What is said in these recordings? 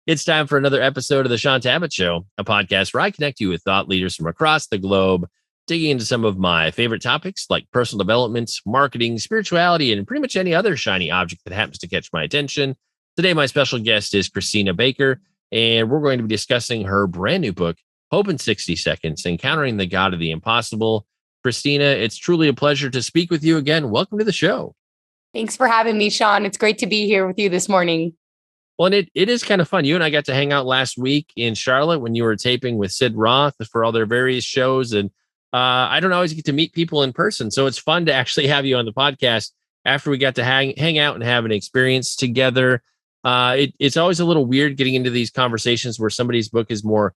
It's time for another episode of the Sean Tabbitt Show, a podcast where I connect you with thought leaders from across the globe, digging into some of my favorite topics like personal development, marketing, spirituality, and pretty much any other shiny object that happens to catch my attention. Today, my special guest is Cristina Baker, and we're going to be discussing her brand new book, Hope in 60 Seconds, Encountering the God of the Impossible. Cristina, it's truly a pleasure to speak with you again. Welcome to the show. Thanks for having me, Sean. It's great to be here with you this morning. Well, and it is kind of fun. You and I got to hang out last week in Charlotte when you were taping with Sid Roth for all their various shows. And I don't always get to meet people in person. So it's fun to actually have you on the podcast after we got to hang out and have an experience together. It's always a little weird getting into these conversations where somebody's book is more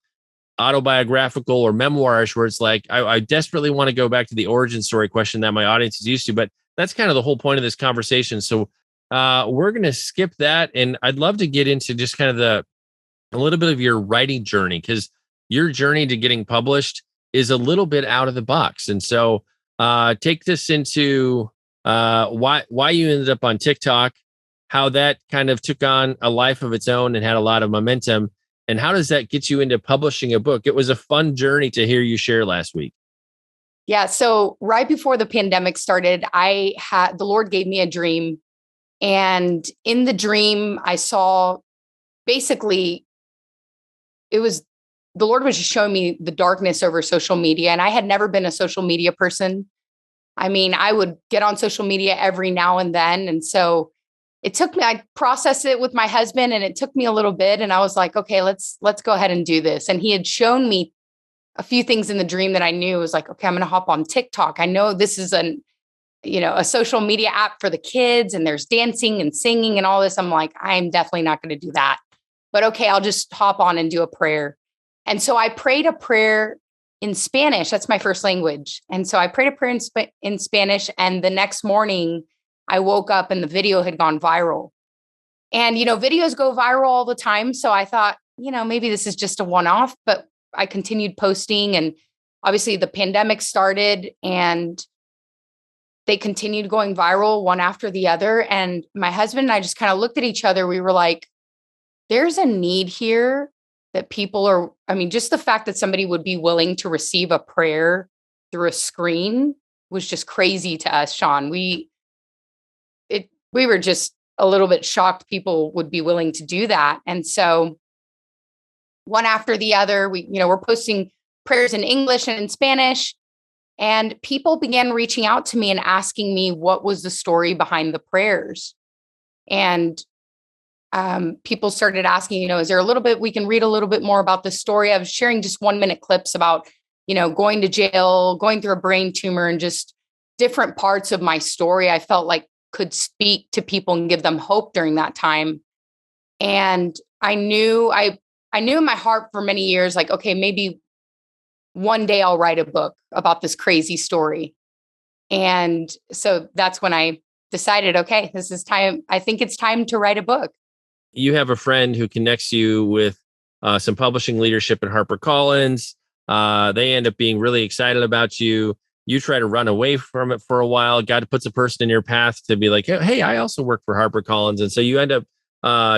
autobiographical or memoirish, where it's like, I desperately want to go back to the origin story question that my audience is used to. But that's kind of the whole point of this conversation. So we're going to skip that. And I'd love to get into just kind of a little bit of your writing journey, because your journey to getting published is a little bit out of the box. And so take this into why you ended up on TikTok, how that kind of took on a life of its own and had a lot of momentum. And how does that get you into publishing a book? It was a fun journey to hear you share last week. Yeah. So right before the pandemic started, the Lord gave me a dream. And in the dream, I saw basically the Lord was just showing me the darkness over social media. And I had never been a social media person. I mean, I would get on social media every now and then. And so it took me, I processed it with my husband, and it took me a little bit. And I was like, okay, let's go ahead and do this. And he had shown me a few things in the dream that I knew. It was like, okay, I'm going to hop on TikTok. I know this is a social media app for the kids, and there's dancing and singing and all this. I'm like, I'm definitely not going to do that. But okay, I'll just hop on and do a prayer. And so I prayed a prayer in Spanish. That's my first language. And so I prayed a prayer in Spanish. And the next morning I woke up and the video had gone viral. And, videos go viral all the time. So I thought, maybe this is just a one-off, but I continued posting. And obviously the pandemic started, and they continued going viral one after the other. And my husband and I just kind of looked at each other. We were like, there's a need here that just the fact that somebody would be willing to receive a prayer through a screen was just crazy to us, Sean. We were just a little bit shocked people would be willing to do that. And so one after the other, we're posting prayers in English and in Spanish. And people began reaching out to me and asking me what was the story behind the prayers. And people started asking, is there a little bit, we can read a little bit more about the story. I was sharing just 1-minute clips about, going to jail, going through a brain tumor, and just different parts of my story I felt like could speak to people and give them hope during that time. And I knew in my heart for many years, like, okay, maybe one day I'll write a book about this crazy story. And so that's when I decided, okay, this is time. I think it's time to write a book. You have a friend who connects you with some publishing leadership at HarperCollins. They end up being really excited about you. You try to run away from it for a while. God puts a person in your path to be like, hey, I also work for HarperCollins. And so you end up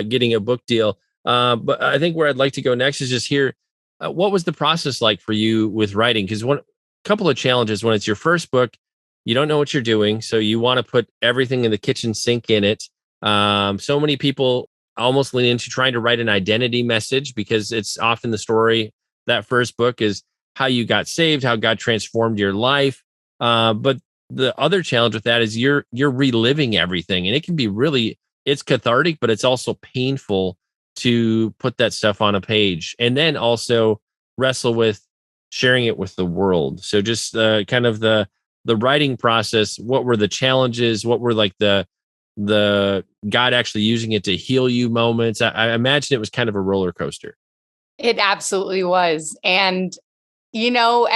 getting a book deal. But I think where I'd like to go next is just hear, what was the process like for you with writing? Because one couple of challenges when it's your first book, you don't know what you're doing. So you want to put everything in the kitchen sink in it. So many people almost lean into trying to write an identity message, because it's often the story. That first book is how you got saved, how God transformed your life. But the other challenge with that is you're reliving everything. And it can be it's cathartic, but it's also painful to put that stuff on a page, and then also wrestle with sharing it with the world. So just kind of the writing process. What were the challenges? What were like the God actually using it to heal you moments? I imagine it was kind of a roller coaster. It absolutely was. And, when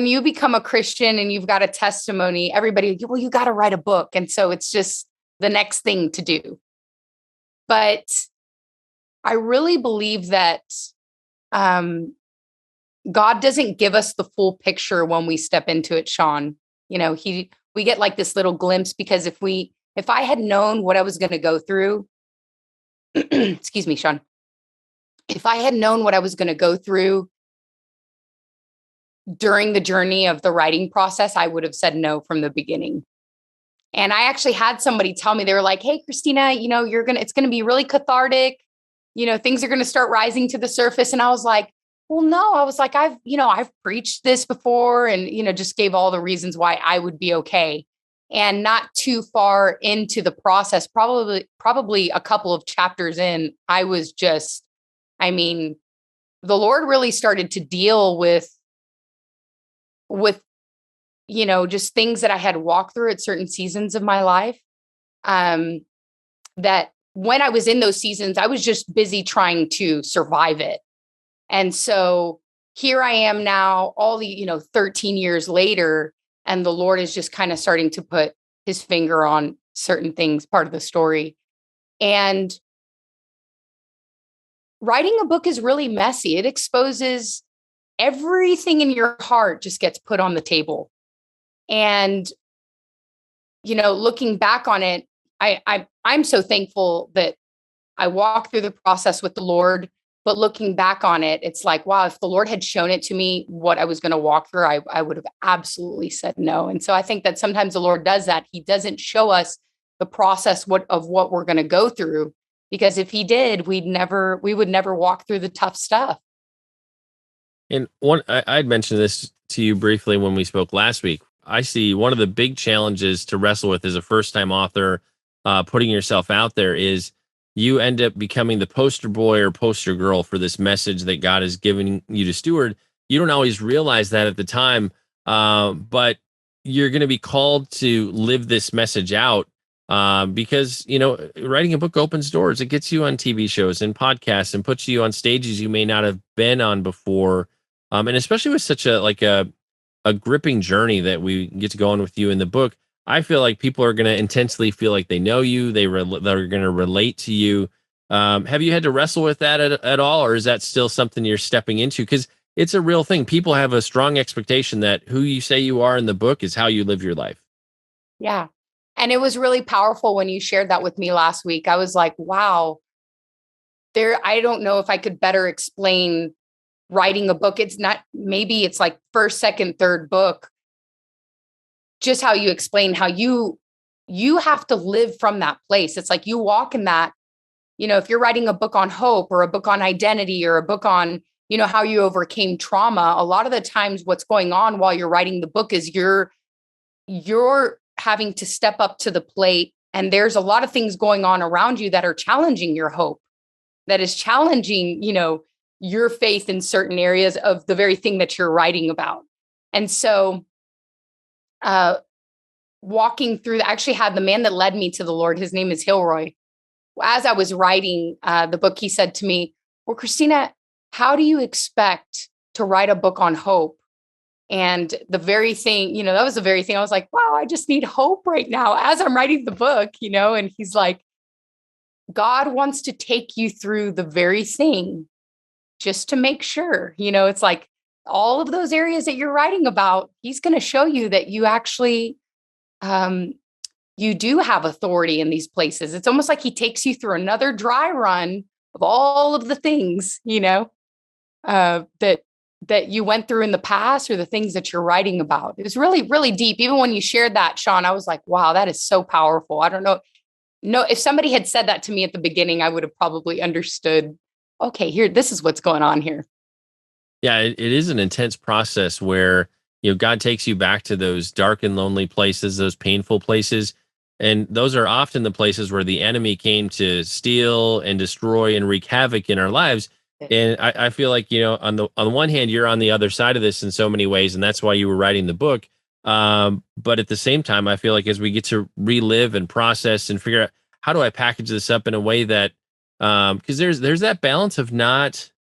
you become a Christian and you've got a testimony, everybody, well, you got to write a book. And so it's just the next thing to do. But I really believe that God doesn't give us the full picture when we step into it, Sean. We get like this little glimpse, because if I had known what I was going to go through, excuse me, Sean, if I had known what I was going to go through during the journey of the writing process, I would have said no from the beginning. And I actually had somebody tell me, they were like, "Hey, Cristina, it's going to be really cathartic. Things are going to start rising to the surface." And I was like, well, no, I was like, I've preached this before, and, just gave all the reasons why I would be okay. And not too far into the process, probably a couple of chapters in, I was just, I mean, the Lord really started to deal with just things that I had walked through at certain seasons of my life. That when I was in those seasons, I was just busy trying to survive it. And so here I am now, all the, 13 years later, and the Lord is just kind of starting to put his finger on certain things, part of the story. And writing a book is really messy. It exposes everything in your heart, just gets put on the table. And, looking back on it, I'm so thankful that I walked through the process with the Lord. But looking back on it, it's like, wow, if the Lord had shown it to me what I was going to walk through, I would have absolutely said no. And so I think that sometimes the Lord does that. He doesn't show us the process of what we're going to go through, because if he did, we would never walk through the tough stuff. And I'd mentioned this to you briefly when we spoke last week. I see one of the big challenges to wrestle with as a first-time author, putting yourself out there, is you end up becoming the poster boy or poster girl for this message that God has given you to steward. You don't always realize that at the time, but you're going to be called to live this message out, because, writing a book opens doors. It gets you on TV shows and podcasts and puts you on stages you may not have been on before. And especially with such a gripping journey that we get to go on with you in the book, I feel like people are going to intensely feel like they know you. They're going to relate to you. Have you had to wrestle with that at all, or is that still something you're stepping into? Because it's a real thing. People have a strong expectation that who you say you are in the book is how you live your life. Yeah. And it was really powerful when you shared that with me last week. I was like, wow, I don't know if I could better explain writing a book. It's not, maybe it's like first, second, third book. Just how you explain how you have to live from that place. It's like you walk in that, if you're writing a book on hope or a book on identity or a book on, how you overcame trauma, a lot of the times what's going on while you're writing the book is you're having to step up to the plate. And there's a lot of things going on around you that are challenging your hope, that is challenging, your faith in certain areas of the very thing that you're writing about. And so, walking through, I actually had the man that led me to the Lord. His name is Hilroy. As I was writing the book, he said to me, well, Cristina, how do you expect to write a book on hope? And the very thing, that was the very thing I was like, wow, I just need hope right now as I'm writing the book, and he's like, God wants to take you through the very thing just to make sure, it's like all of those areas that you're writing about, he's going to show you that you actually, you do have authority in these places. It's almost like he takes you through another dry run of all of the things, that you went through in the past, or the things that you're writing about. It was really, really deep. Even when you shared that, Sean, I was like, wow, that is so powerful. I don't know. No, if somebody had said that to me at the beginning, I would have probably understood, okay, this is what's going on here. Yeah, it is an intense process where, God takes you back to those dark and lonely places, those painful places. And those are often the places where the enemy came to steal and destroy and wreak havoc in our lives. And I feel like, on the one hand, you're on the other side of this in so many ways, and that's why you were writing the book. But at the same time, I feel like as we get to relive and process and figure out how do I package this up in a way that, because there's that balance of not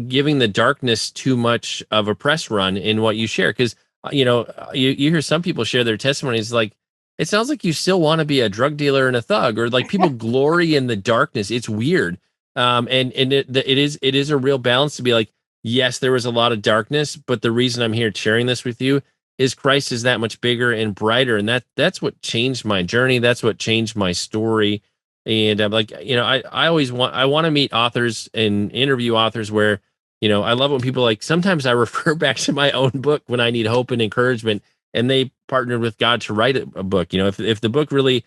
giving the darkness too much of a press run in what you share. Because you hear some people share their testimonies, like it sounds like you still want to be a drug dealer and a thug, or like people glory in the darkness. It's weird. And it is a real balance to be like, yes, there was a lot of darkness, but the reason I'm here sharing this with you is Christ is that much bigger and brighter. And that's what changed my journey. That's what changed my story. And I'm like, I want to meet authors and interview authors where, I love when people like, sometimes I refer back to my own book when I need hope and encouragement, and they partnered with God to write a book. If the book really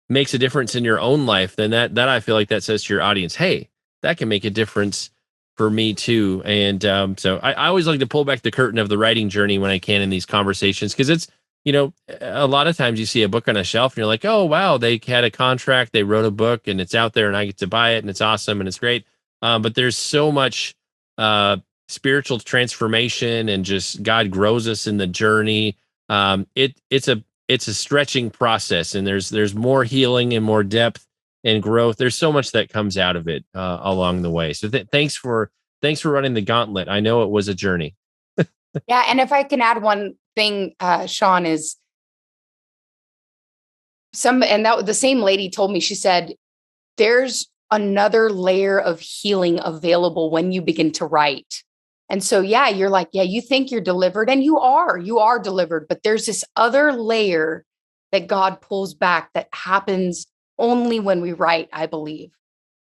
makes a difference in your own life, then that I feel like that says to your audience, hey, that can make a difference for me too. And so I always like to pull back the curtain of the writing journey when I can in these conversations, because it's, a lot of times you see a book on a shelf and you're like, oh, wow, they had a contract, they wrote a book and it's out there and I get to buy it and it's awesome and it's great. But there's so much spiritual transformation and just God grows us in the journey. It's a stretching process, and there's more healing and more depth and growth. There's so much that comes out of it along the way. So thanks for running the gauntlet. I know it was a journey. Yeah. And if I can add one thing, Sean, is the same lady told me, she said, there's another layer of healing available when you begin to write. And so, yeah, you're like, yeah, you think you're delivered, and you are delivered, but there's this other layer that God pulls back that happens only when we write, I believe.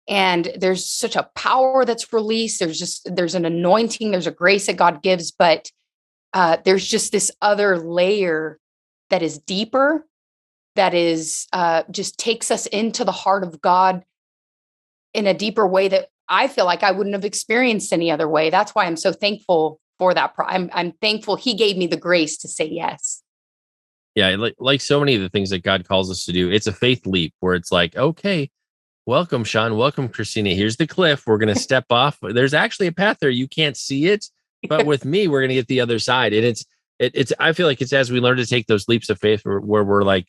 And there's such a power that's released. There's an anointing, there's a grace that God gives, but there's just this other layer that is deeper, that is just takes us into the heart of God in a deeper way that I feel like I wouldn't have experienced any other way. That's why I'm so thankful for that. I'm thankful He gave me the grace to say yes. Yeah, like so many of the things that God calls us to do, it's a faith leap where it's like, okay, welcome, Sean. Welcome, Christina. Here's the cliff. We're going to step off. There's actually a path there. You can't see it, but with me, we're going to get the other side. And it's. I feel like it's as we learn to take those leaps of faith where we're like,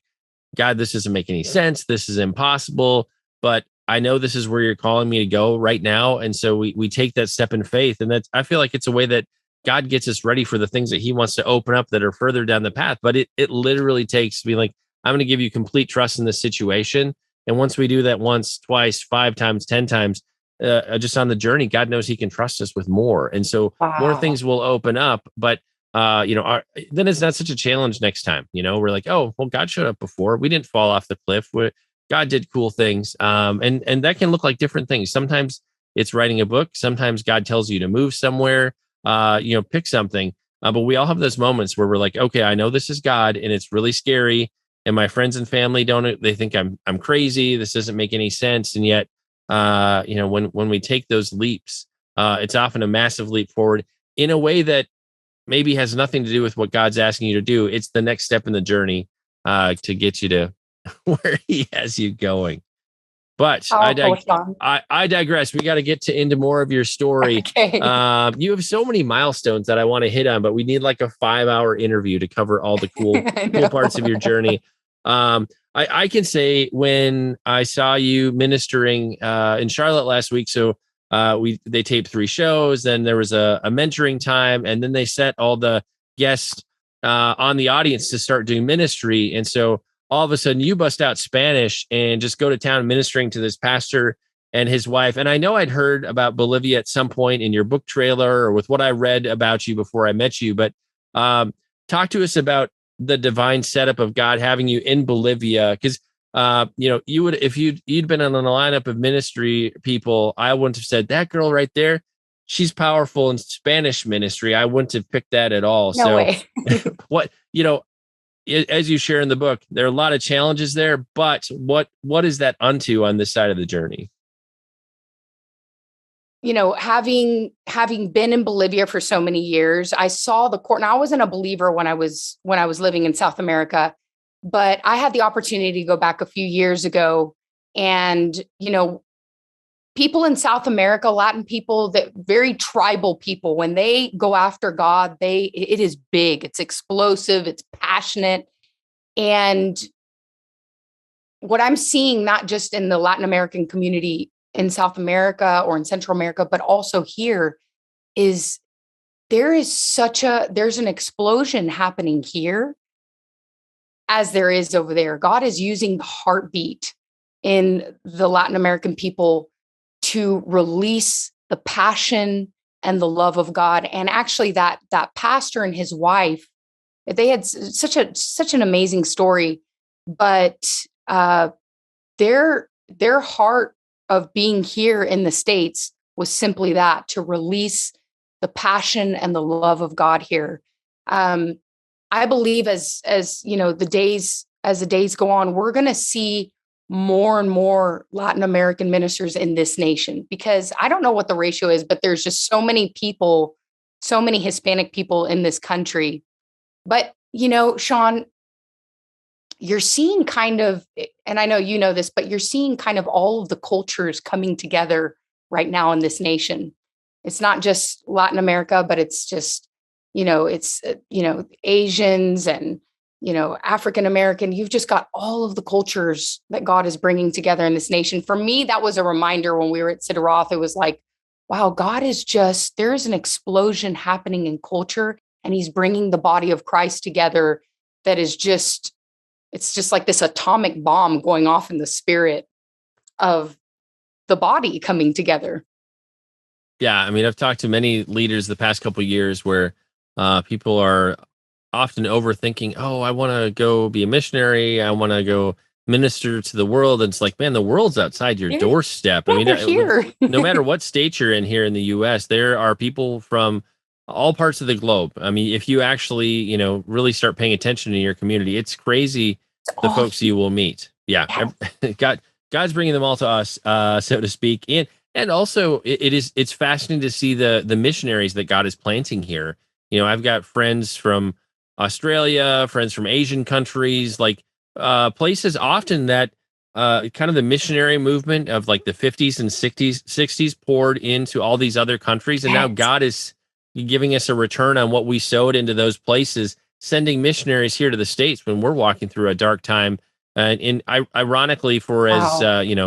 God, this doesn't make any sense. This is impossible. But I know this is where you're calling me to go right now. And so we take that step in faith. And I feel like it's a way that God gets us ready for the things that He wants to open up that are further down the path. But it literally takes being like, I'm going to give you complete trust in this situation. And once we do that once, twice, 5 times, 10 times, just on the journey, God knows He can trust us with more. And so more Wow. things will open up. But then it's not such a challenge next time. We're like, oh, well, God showed up before. We didn't fall off the cliff. God did cool things. And that can look like different things. Sometimes it's writing a book. Sometimes God tells you to move somewhere, pick something. But we all have those moments where we're like, okay, I know this is God and it's really scary. And my friends and family they think I'm crazy. This doesn't make any sense. And yet, when we take those leaps, it's often a massive leap forward in a way that maybe has nothing to do with what God's asking you to do. It's the next step in the journey to get you to where He has you going. But I digress. We got to get into more of your story. Okay. You have so many milestones that I want to hit on, but we need like a 5-hour interview to cover all the cool parts of your journey. I can say when I saw you ministering in Charlotte last week, so they taped 3 shows, then there was a mentoring time, and then they set all the guests on the audience to start doing ministry. And so all of a sudden you bust out Spanish and just go to town ministering to this pastor and his wife. And I know I'd heard about Bolivia at some point in your book trailer or with what I read about you before I met you, but talk to us about the divine setup of God having you in Bolivia. Because you would, if you'd been on a lineup of ministry people, I wouldn't have said that girl right there, she's powerful in Spanish ministry. I wouldn't have picked that at all. No way. What, as you share in the book, there are a lot of challenges there, but what is that unto on this side of the journey? Having been in Bolivia for so many years, I saw the court. Now, I wasn't a believer when I was living in South America, but I had the opportunity to go back a few years ago, and people in South America, Latin people, that very tribal people, when they go after God, it is big, it's explosive, it's passionate. And what I'm seeing, not just in the Latin American community in South America or in Central America, but also here, is there's an explosion happening here as there is over there. God is using the heartbeat in the Latin American people to release the passion and the love of God. And actually that pastor and his wife, they had such an amazing story, but they're their heart of being here in the States was simply that, to release the passion and the love of God here. Um, I believe as you know, as the days go on, we're going to see more and more Latin American ministers in this nation, because I don't know what the ratio is, but there's just so many people, so many Hispanic people in this country. But, Sean, you're seeing kind of, and I know you know this, but you're seeing kind of all of the cultures coming together right now in this nation. It's not just Latin America, but it's just, Asians and, African American. You've just got all of the cultures that God is bringing together in this nation. For me, that was a reminder when we were at Sidroth. It was like, wow, God is just, there's an explosion happening in culture, and he's bringing the body of Christ together. That is just, it's just like this atomic bomb going off in the spirit of the body coming together. Yeah, I mean, I've talked to many leaders the past couple of years where people are often overthinking. Oh, I want to go be a missionary. I want to go minister to the world. And it's like, man, the world's outside your doorstep. Yeah, I mean, they're here. no matter what state you're in here in the U.S., there are people from all parts of the globe. I mean, if you actually, really start paying attention to your community, it's crazy the folks you will meet. Yeah, God's bringing them all to us, so to speak. And also, it's fascinating to see the missionaries that God is planting here. I've got friends from Australia, friends from Asian countries, like places often that kind of the missionary movement of like the 50s and 60s poured into all these other countries. And now God is giving us a return on what we sowed into those places, sending missionaries here to the States when we're walking through a dark time. And ironically, for as,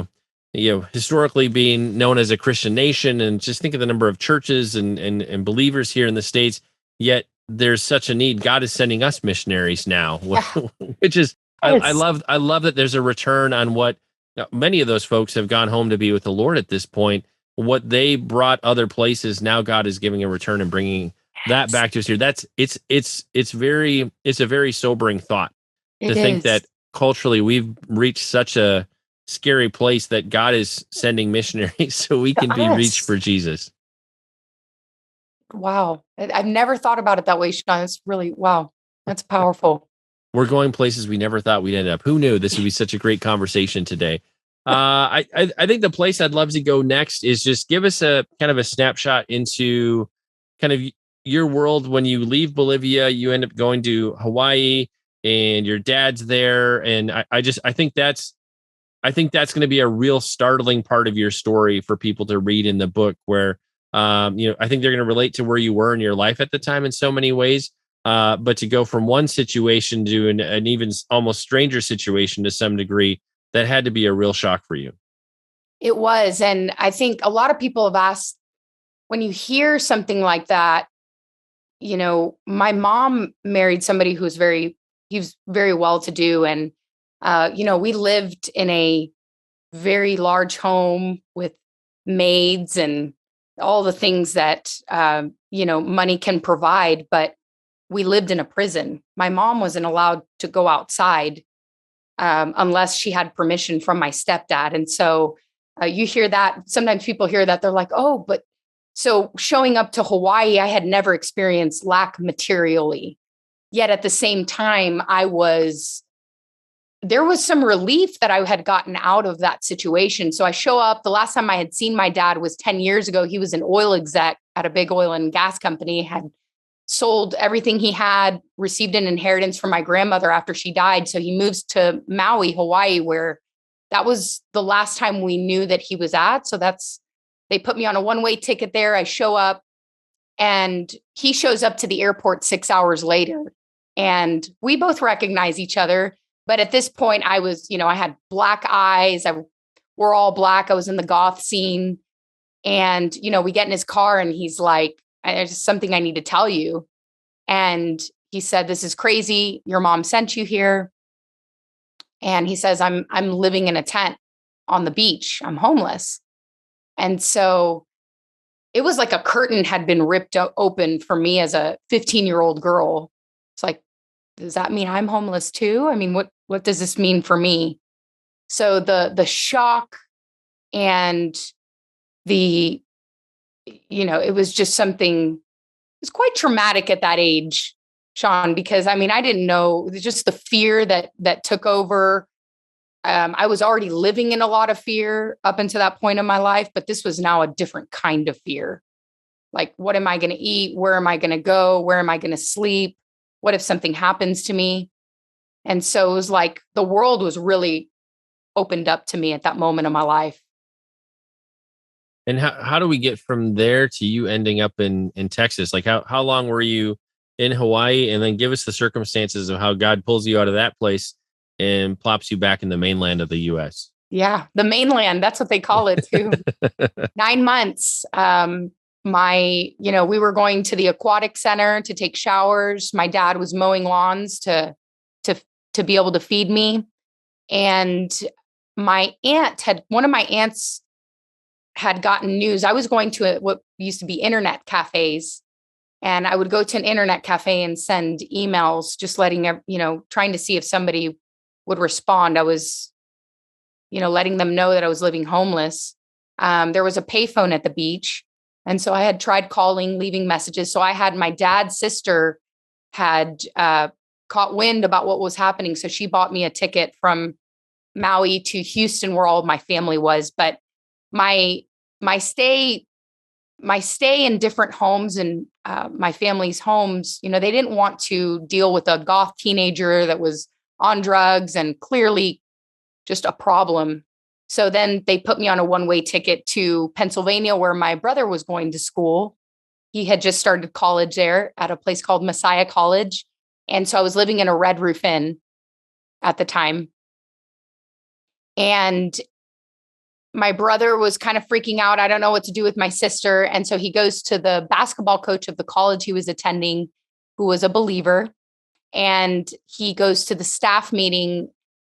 historically being known as a Christian nation, and just think of the number of churches and believers here in the States, yet there's such a need. God is sending us missionaries now, which is, I love that there's a return on what many of those folks have gone home to be with the Lord at this point. What they brought other places, now God is giving a return and bringing that back to us here. It's a very sobering thought to think that culturally we've reached such a scary place that God is sending missionaries so we can be reached for Jesus. Wow. I've never thought about it that way, Sean. It's really, wow. That's powerful. We're going places we never thought we'd end up. Who knew this would be such a great conversation today? I think the place I'd love to go next is just give us a kind of a snapshot into kind of your world. When you leave Bolivia, you end up going to Hawaii, and your dad's there. And I think that's going to be a real startling part of your story for people to read in the book, where I think they're going to relate to where you were in your life at the time in so many ways. But to go from one situation to an even almost stranger situation to some degree, that had to be a real shock for you. It was. And I think a lot of people have asked, when you hear something like that, my mom married somebody he was very well to do. And, we lived in a very large home with maids and all the things that, money can provide. But we lived in a prison. My mom wasn't allowed to go outside unless she had permission from my stepdad. And so you hear that. Sometimes people hear that. They're like, oh, but so showing up to Hawaii, I had never experienced lack materially. Yet at the same time, there was some relief that I had gotten out of that situation. So I show up. The last time I had seen my dad was 10 years ago. He was an oil exec at a big oil and gas company, had sold everything he had, received an inheritance from my grandmother after she died. So he moves to Maui, Hawaii, where that was the last time we knew that he was at. So they put me on a one-way ticket there. I show up, and he shows up to the airport 6 hours later, and we both recognize each other. But at this point I was, I had black eyes. We're all black. I was in the goth scene, and, we get in his car, and he's like, there's something I need to tell you. And he said, this is crazy. Your mom sent you here. And he says, I'm living in a tent on the beach. I'm homeless. And so it was like a curtain had been ripped open for me as a 15-year-old girl. It's like, does that mean I'm homeless too? I mean, what does this mean for me? So the shock and the, it was just something, it was quite traumatic at that age, Sean, because I mean, I didn't know, just the fear that took over. I was already living in a lot of fear up until that point in my life, but this was now a different kind of fear. Like, what am I going to eat? Where am I going to go? Where am I going to sleep? What if something happens to me? And so it was like the world was really opened up to me at that moment of my life. And how do we get from there to you ending up in Texas? Like how long were you in Hawaii? And then give us the circumstances of how God pulls you out of that place and plops you back in the mainland of the US. Yeah, the mainland, that's what they call it too. 9 months. We were going to the aquatic center to take showers. My dad was mowing lawns to be able to feed me. And one of my aunts had gotten news. I was going to what used to be internet cafes, and I would go to an internet cafe and send emails, just trying to see if somebody would respond. I was, letting them know that I was living homeless. There was a payphone at the beach. And so I had tried calling, leaving messages. So I had my dad's sister had caught wind about what was happening. So she bought me a ticket from Maui to Houston, where all of my family was. But my stay in different homes and my family's homes, they didn't want to deal with a goth teenager that was on drugs and clearly just a problem. So then they put me on a one-way ticket to Pennsylvania, where my brother was going to school. He had just started college there at a place called Messiah College. And so I was living in a Red Roof Inn at the time. And my brother was kind of freaking out. I don't know what to do with my sister. And so he goes to the basketball coach of the college he was attending, who was a believer. And he goes to the staff meeting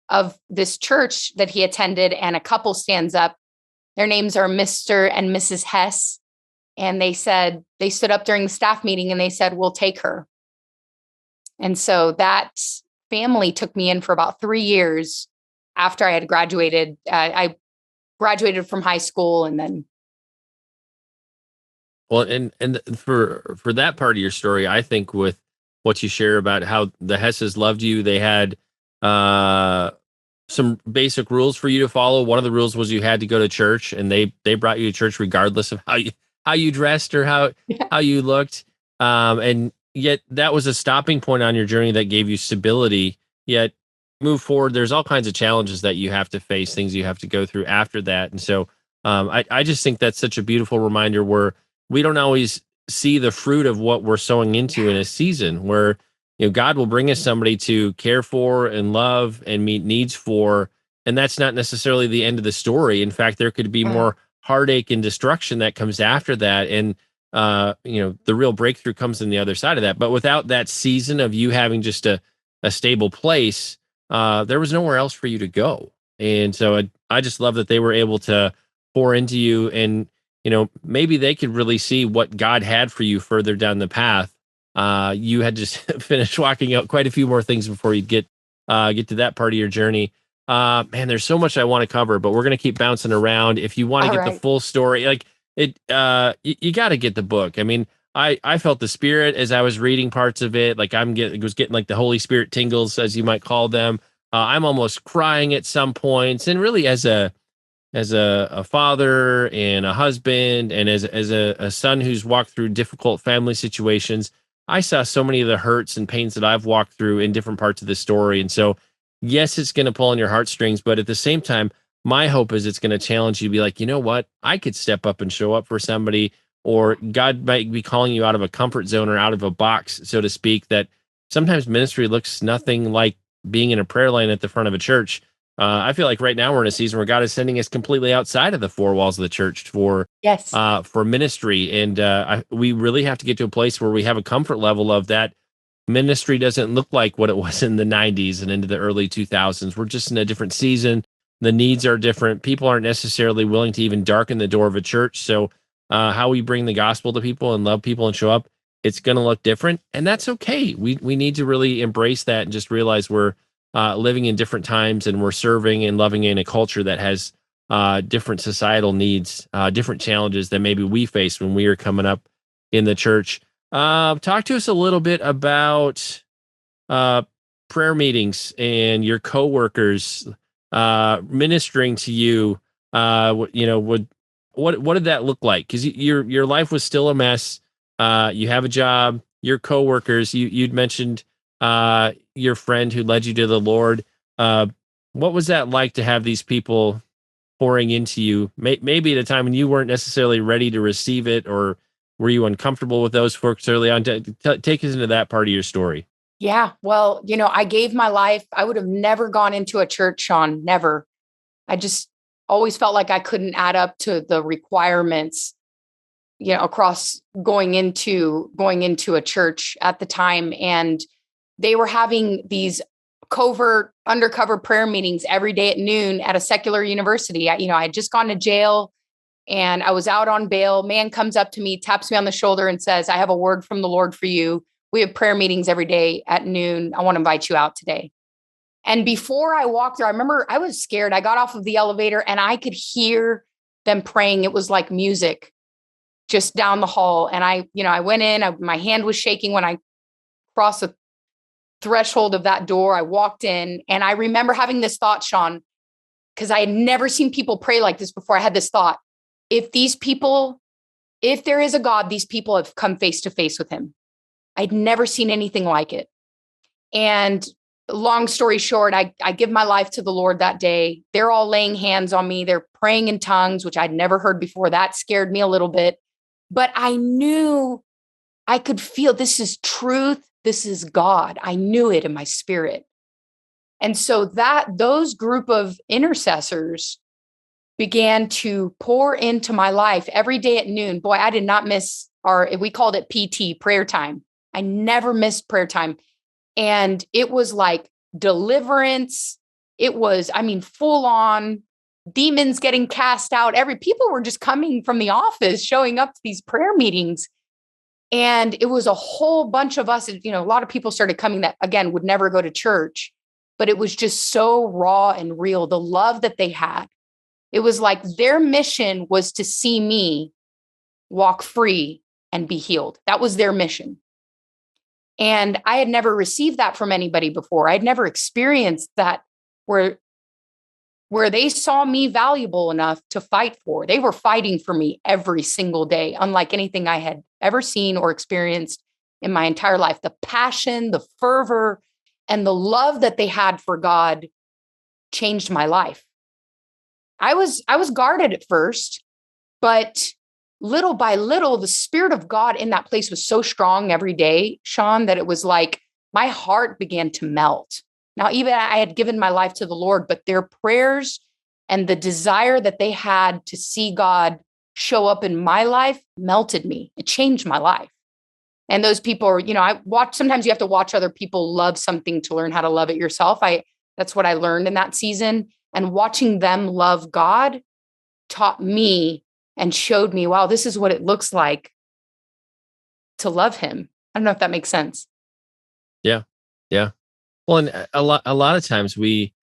of this church that he attended, and a couple stands up. Their names are Mr. and Mrs. Hess. And they stood up during the staff meeting and they said, "We'll take her." And so that family took me in for about 3 years after I had graduated. I graduated from high school, and then. Well, and for that part of your story, I think with what you share about how the Hesses loved you, they had some basic rules for you to follow. One of the rules was you had to go to church, and they brought you to church regardless of how you dressed or how you looked. And yet that was a stopping point on your journey that gave you stability. Yet move forward, there's all kinds of challenges that you have to face, things you have to go through after that. And so I just think that's such a beautiful reminder where we don't always see the fruit of what we're sowing into in a season, where God will bring us somebody to care for and love and meet needs for. And that's not necessarily the end of the story. In fact, there could be more heartache and destruction that comes after that. And, the real breakthrough comes in the other side of that. But without that season of you having just a stable place, there was nowhere else for you to go. And so I just love that they were able to pour into you, and, maybe they could really see what God had for you further down the path. You had just finished walking out quite a few more things before you'd get to that part of your journey. Man, there's so much I want to cover, but we're going to keep bouncing around. If you want to get the full story, like you got to get the book. I mean, I felt the Spirit as I was reading parts of it. Like was getting like the Holy Spirit tingles, as you might call them. I'm almost crying at some points, and really as a father and a husband, and as a son who's walked through difficult family situations, I saw so many of the hurts and pains that I've walked through in different parts of the story. And so, yes, it's going to pull on your heartstrings, but at the same time, my hope is it's going to challenge you to be like, you know what? I could step up and show up for somebody, or God might be calling you out of a comfort zone or out of a box, so to speak, that sometimes ministry looks nothing like being in a prayer line at the front of a church. I feel like right now we're in a season where God is sending us completely outside of the four walls of the church for ministry. And we really have to get to a place where we have a comfort level of that ministry doesn't look like what it was in the 90s and into the early 2000s. We're just in a different season. The needs are different. People aren't necessarily willing to even darken the door of a church. So how we bring the gospel to people and love people and show up, it's going to look different. And that's okay. We need to really embrace that and just realize we're living in different times, and we're serving and loving in a culture that has different societal needs, different challenges that maybe we faced when we were coming up in the church. Talk to us a little bit about uh, prayer meetings and your coworkers ministering to you. What did that look like? Because your life was still a mess. You have a job. Your coworkers. You'd mentioned your friend who led you to the Lord. Uh, what was that like to have these people pouring into you? Maybe at a time when you weren't necessarily ready to receive it, or were you uncomfortable with those folks early on? Take us into that part of your story. Yeah. Well, I gave my life. I would have never gone into a church, Sean, never. I just always felt like I couldn't add up to the requirements, across going into a church at the time. And they were having these covert undercover prayer meetings every day at noon at a secular university. I had just gone to jail and I was out on bail. Man comes up to me, taps me on the shoulder and says, "I have a word from the Lord for you. We have prayer meetings every day at noon. I want to invite you out today." And before I walked there, I remember I was scared. I got off of the elevator and I could hear them praying. It was like music just down the hall. And I went in, my hand was shaking when I crossed the threshold of that door. I walked in and I remember having this thought, Sean, because I had never seen people pray like this before. I had this thought: if there is a God, these people have come face to face with him. I'd never seen anything like it. And long story short, I give my life to the Lord that day. They're all laying hands on me. They're praying in tongues, which I'd never heard before. That scared me a little bit. But I knew, I could feel, this is truth. This is God. I knew it in my spirit. And so those group of intercessors began to pour into my life every day at noon. Boy, I did not miss we called it PT, prayer time. I never missed prayer time. And it was like deliverance. It was, full on demons getting cast out. People were just coming from the office, showing up to these prayer meetings. And it was a whole bunch of us, a lot of people started coming that, again, would never go to church, but it was just so raw and real. The love that they had. It was like their mission was to see me walk free and be healed. That was their mission. And I had never received that from anybody before. I'd never experienced that where they saw me valuable enough to fight for. They were fighting for me every single day, unlike anything I had ever seen or experienced in my entire life. The passion, the fervor, and the love that they had for God changed my life. I was guarded at first, but little by little, the Spirit of God in that place was so strong every day, Sean, that it was like my heart began to melt. Now, even I had given my life to the Lord, but their prayers and the desire that they had to see God show up in my life melted me. It changed my life. And those people are, sometimes you have to watch other people love something to learn how to love it yourself. That's what I learned in that season. And watching them love God taught me and showed me, wow, this is what it looks like to love him. I don't know if that makes sense. Yeah. Yeah. Well, and a lot of times we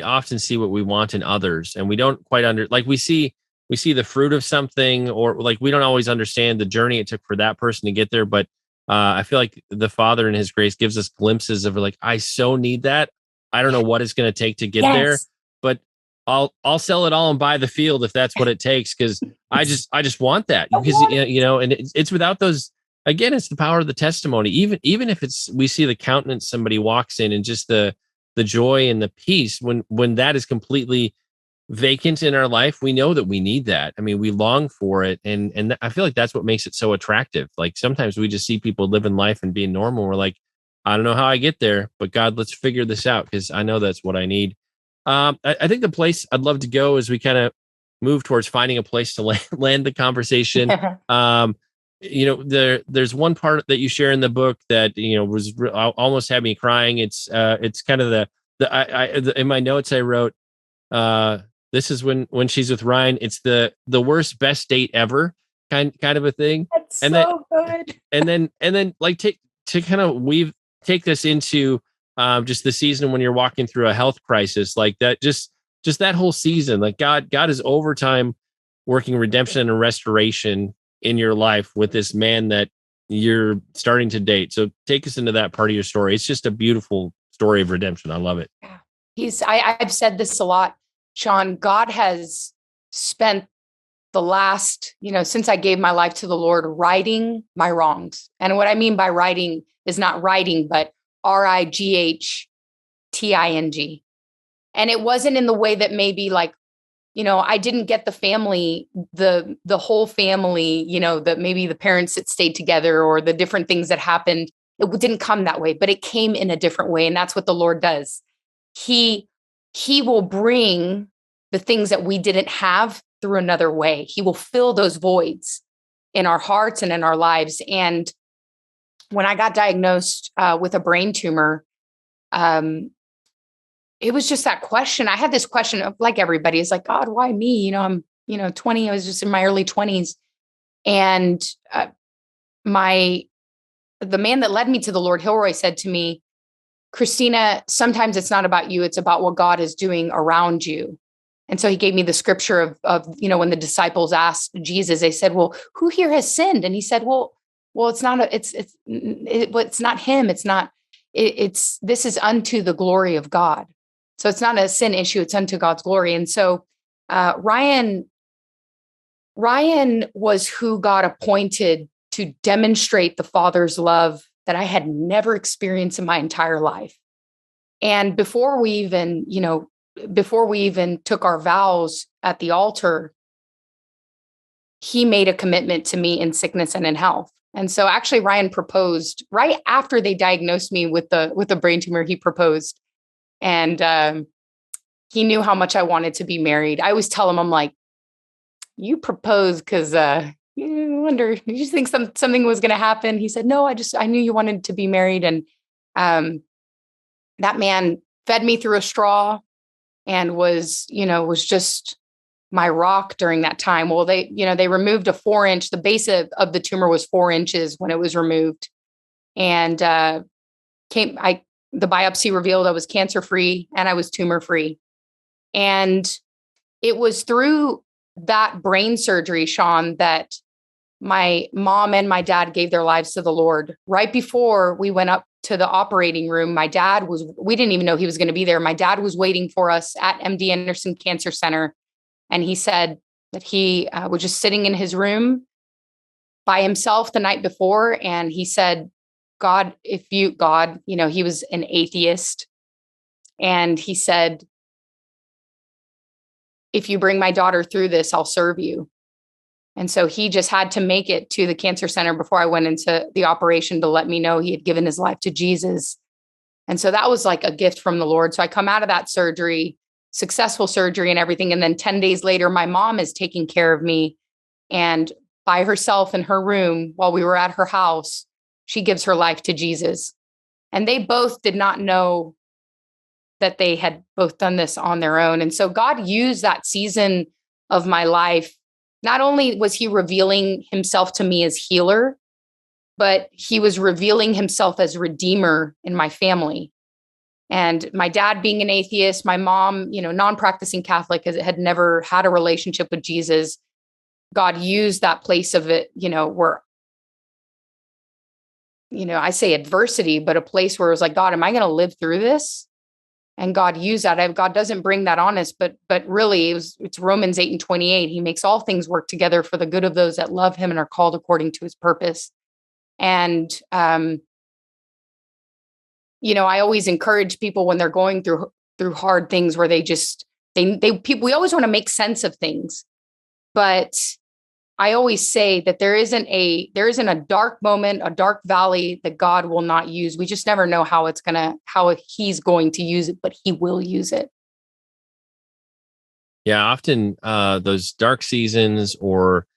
often see what we want in others, and we don't quite we see the fruit of something, or like we don't always understand the journey it took for that person to get there. But I feel like the Father in His grace gives us glimpses of like, I so need that. I don't know what it's going to take to get there, but I'll sell it all and buy the field if that's what it takes, because I just want that, because and it's without those. Again, it's the power of the testimony. Even if we see the countenance somebody walks in, and just the joy and the peace when that is completely vacant in our life, we know that we need that. I mean, we long for it, and I feel like that's what makes it so attractive. Like sometimes we just see people living life and being normal. We're like, I don't know how I get there, but God, let's figure this out, because I know that's what I need. I think the place I'd love to go as we kind of move towards finding a place to land the conversation. There's one part that you share in the book that was almost had me crying. It's kind of in my notes I wrote, this is when she's with Ryan, it's the worst best date ever kind of a thing. That's and so good. And then like to kind of take this into just the season when you're walking through a health crisis, like that, just that whole season, like God is overtime working redemption and restoration in your life with this man that you're starting to date. So take us into that part of your story. It's just a beautiful story of redemption. I love it. Yeah. I've said this a lot, Sean. God has spent the last, since I gave my life to the Lord, righting my wrongs. And what I mean by righting is not writing, but RIGHTING. And it wasn't in the way that maybe like, I didn't get the family, the whole family, that maybe the parents that stayed together or the different things that happened. It didn't come that way, but it came in a different way. And that's what the Lord does. He will bring the things that we didn't have through another way. He will fill those voids in our hearts and in our lives. And when I got diagnosed with a brain tumor, it was just that question. I had this question of, like everybody, is like, God, why me? I'm 20. I was just in my early 20s, and the man that led me to the Lord, Hilroy, said to me, Christina, sometimes it's not about you. It's about what God is doing around you. And so he gave me the scripture of when the disciples asked Jesus, they said, well, who here has sinned? And he said, well, it's not, it's not him. This is unto the glory of God. So it's not a sin issue. It's unto God's glory. And so Ryan was who God appointed to demonstrate the Father's love that I had never experienced in my entire life. And before we even took our vows at the altar, he made a commitment to me in sickness and in health. And so actually Ryan proposed right after they diagnosed me with the brain tumor. He proposed, and he knew how much I wanted to be married. I always tell him, I'm like, you proposed because you just think something was going to happen. He said, no, I knew you wanted to be married. And that man fed me through a straw and was just my rock during that time. Well, they removed a 4-inch, the base of the tumor was 4 inches when it was removed. And the biopsy revealed I was cancer-free and I was tumor-free. And it was through that brain surgery, Sean, that my mom and my dad gave their lives to the Lord. Right before we went up to the operating room, we didn't even know he was going to be there. My dad was waiting for us at MD Anderson Cancer Center. And he said that he was just sitting in his room by himself the night before. And he said, he was an atheist. And he said, if you bring my daughter through this, I'll serve you. And so he just had to make it to the cancer center before I went into the operation to let me know he had given his life to Jesus. And so that was like a gift from the Lord. So I come out of that surgery, successful surgery and everything. And then 10 days later, my mom is taking care of me, and by herself in her room while we were at her house, she gives her life to Jesus. And they both did not know that they had both done this on their own. And so God used that season of my life. Not only was he revealing himself to me as healer, but he was revealing himself as redeemer in my family. And my dad being an atheist, my mom, non-practicing Catholic, had never had a relationship with Jesus. God used that place of it, where, I say adversity, but a place where it was like, God, am I going to live through this? And God used that. God doesn't bring that on us, but really it's Romans 8:28. He makes all things work together for the good of those that love him and are called according to his purpose. And, I always encourage people when they're going through hard things where we always want to make sense of things. But I always say that there isn't a dark moment, a dark valley that God will not use. We just never know how he's going to use it, but he will use it. Yeah, often those dark seasons or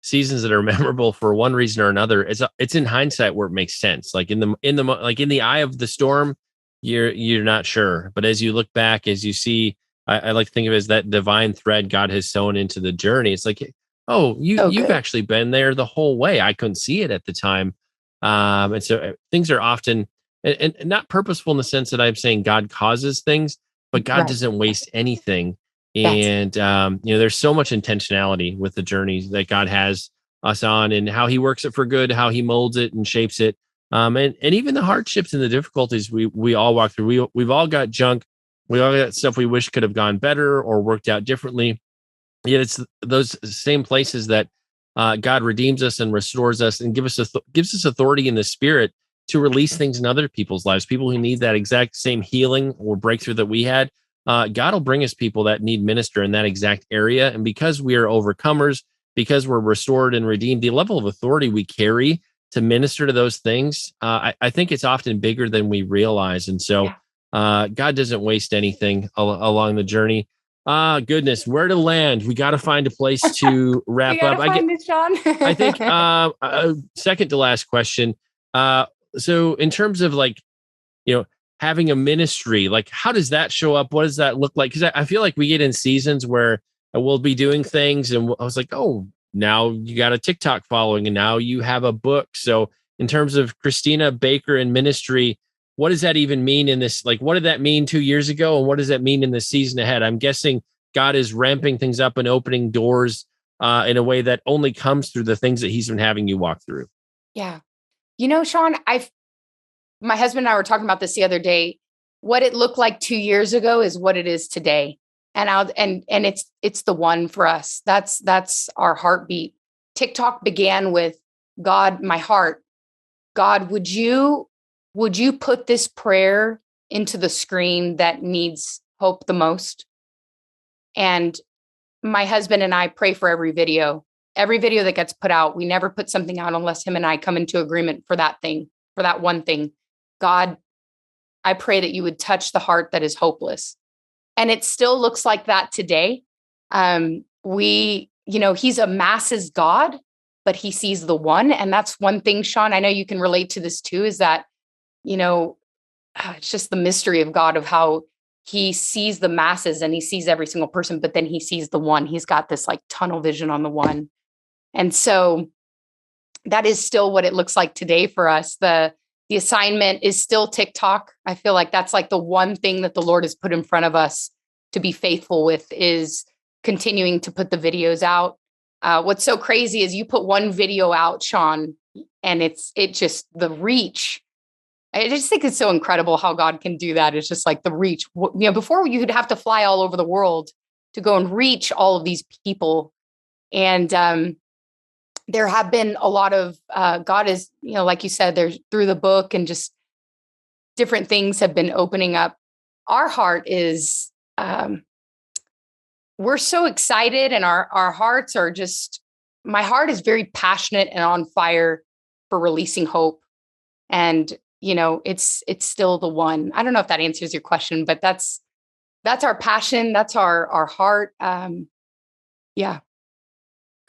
seasons that are memorable for one reason or another, it's in hindsight where it makes sense. Like in the eye of the storm, you're not sure, but as you look back, as you see, I like to think of it as that divine thread God has sewn into the journey. It's like, oh, you've actually been there the whole way. I couldn't see it at the time. And so things are often and not purposeful in the sense that I'm saying God causes things, but God Right. doesn't waste anything. That's And there's so much intentionality with the journey that God has us on, and how He works it for good, how He molds it and shapes it. And even the hardships and the difficulties we all walk through. We've all got junk. We all got stuff we wish could have gone better or worked out differently. Yet it's those same places that God redeems us and restores us and gives us authority in the Spirit to release things in other people's lives. People who need that exact same healing or breakthrough that we had, God will bring us people that need minister in that exact area. And because we are overcomers, because we're restored and redeemed, the level of authority we carry to minister to those things, I think it's often bigger than we realize. And so yeah. God doesn't waste anything along the journey. Goodness, where to land? We got to find a place to We wrap up. gotta find it, Sean. I think second to last question. So in terms of like, you know, having a ministry, like how does that show up? What does that look like? Because I feel like we get in seasons where we'll be doing things, and I was like, oh, now you got a TikTok following, and now you have a book. So in terms of Cristina Baker and ministry, what does that even mean in this? Like, what did that mean 2 years ago, and what does that mean in the season ahead? I'm guessing God is ramping things up and opening doors in a way that only comes through the things that He's been having you walk through. Yeah. Sean, my husband and I were talking about this the other day. What it looked like 2 years ago is what it is today. And it's the one for us. That's our heartbeat. TikTok began with, God, my heart. God, would you put this prayer into the screen that needs hope the most? And my husband and I pray for every video that gets put out. We never put something out unless him and I come into agreement for that thing, for that one thing. God, I pray that you would touch the heart that is hopeless. And it still looks like that today. He's a masses God, but He sees the one. And that's one thing, Sean, I know you can relate to this too, is that, it's just the mystery of God, of how He sees the masses and He sees every single person, but then He sees the one. He's got this like tunnel vision on the one. And so that is still what it looks like today for us. The assignment is still TikTok. I feel like that's like the one thing that the Lord has put in front of us to be faithful with, is continuing to put the videos out. What's so crazy is you put one video out, Sean, and it just, the reach. I just think it's so incredible how God can do that. It's just like the reach. Before you'd have to fly all over the world to go and reach all of these people. And there have been a lot of, God is, like you said, there's through the book and just different things have been opening up. Our heart is, we're so excited, and our hearts are just, my heart is very passionate and on fire for releasing hope. And, it's still the one. I don't know if that answers your question, but that's our passion. That's our heart. Yeah.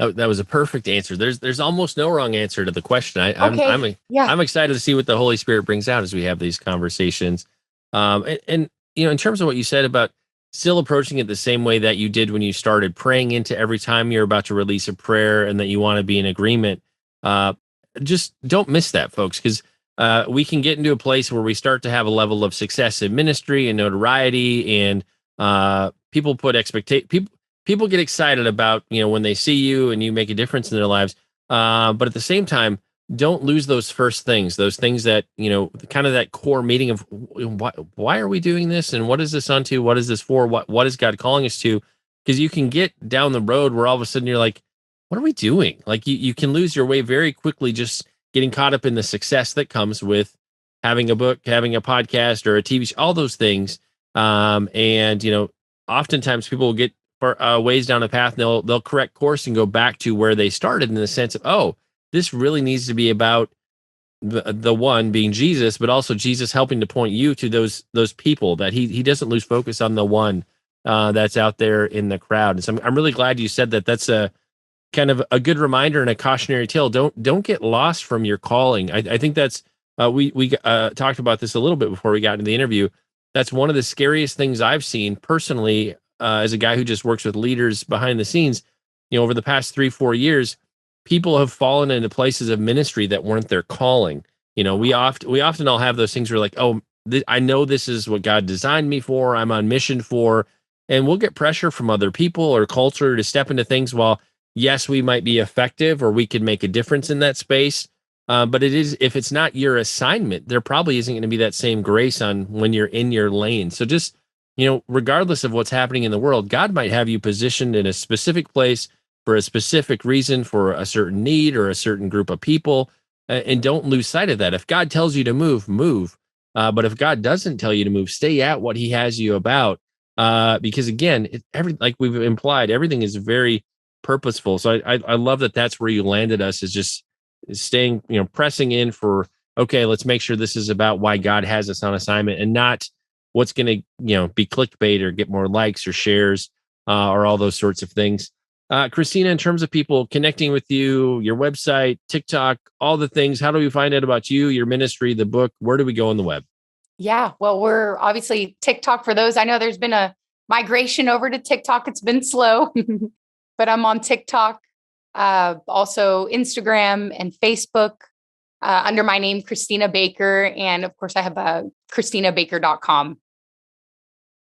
That was a perfect answer. There's almost no wrong answer to the question. I'm excited to see what the Holy Spirit brings out as we have these conversations. And in terms of what you said about still approaching it the same way that you did when you started, praying into every time you're about to release a prayer, and that you want to be in agreement. Just don't miss that, folks, because we can get into a place where we start to have a level of success in ministry and notoriety, and people put people get excited about, when they see you and you make a difference in their lives. But at the same time, don't lose those first things, those things that, kind of that core meaning of why are we doing this? And what is this unto? What is this for? What is God calling us to? Because you can get down the road where all of a sudden you're like, what are we doing? Like you can lose your way very quickly, just getting caught up in the success that comes with having a book, having a podcast or a TV show, all those things. And oftentimes people will get ways down a path, and they'll correct course and go back to where they started, in the sense of, oh, this really needs to be about the one being Jesus, but also Jesus helping to point you to those people, that he doesn't lose focus on the one that's out there in the crowd. And so I'm really glad you said that. That's a kind of a good reminder and a cautionary tale. Don't get lost from your calling. I think that's we talked about this a little bit before we got into the interview. That's one of the scariest things I've seen personally, as a guy who just works with leaders behind the scenes. Over the past 3-4 years, people have fallen into places of ministry that weren't their calling. We often all have those things where like, oh, I know this is what God designed me for. I'm on mission for, and we'll get pressure from other people or culture to step into things. While yes, we might be effective or we can make a difference in that space. But if it's not your assignment, there probably isn't going to be that same grace on when you're in your lane. So just, regardless of what's happening in the world, God might have you positioned in a specific place for a specific reason, for a certain need or a certain group of people. And don't lose sight of that. If God tells you to move, move. But if God doesn't tell you to move, stay at what he has you about. Because again, like we've implied, everything is very purposeful. So I love that that's where you landed us, is just staying, pressing in for, okay, let's make sure this is about why God has us on assignment and not what's going to, be clickbait or get more likes or shares, or all those sorts of things. Cristina, in terms of people connecting with you, your website, TikTok, all the things, how do we find out about you, your ministry, the book? Where do we go on the web? Yeah, well, we're obviously TikTok for those. I know there's been a migration over to TikTok. It's been slow, but I'm on TikTok, also Instagram and Facebook, under my name, Cristina Baker. And of course, I have CristinaBaker.com.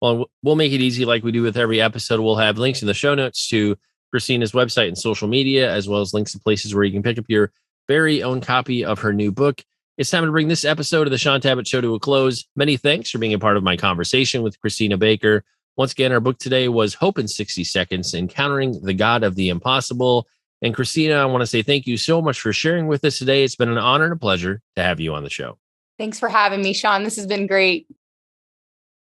Well, we'll make it easy like we do with every episode. We'll have links in the show notes to Christina's website and social media, as well as links to places where you can pick up your very own copy of her new book. It's time to bring this episode of the Sean Tabbitt Show to a close. Many thanks for being a part of my conversation with Cristina Baker. Once again, our book today was Hope in 60 Seconds, Encountering the God of the Impossible. And Cristina, I want to say thank you so much for sharing with us today. It's been an honor and a pleasure to have you on the show. Thanks for having me, Sean. This has been great.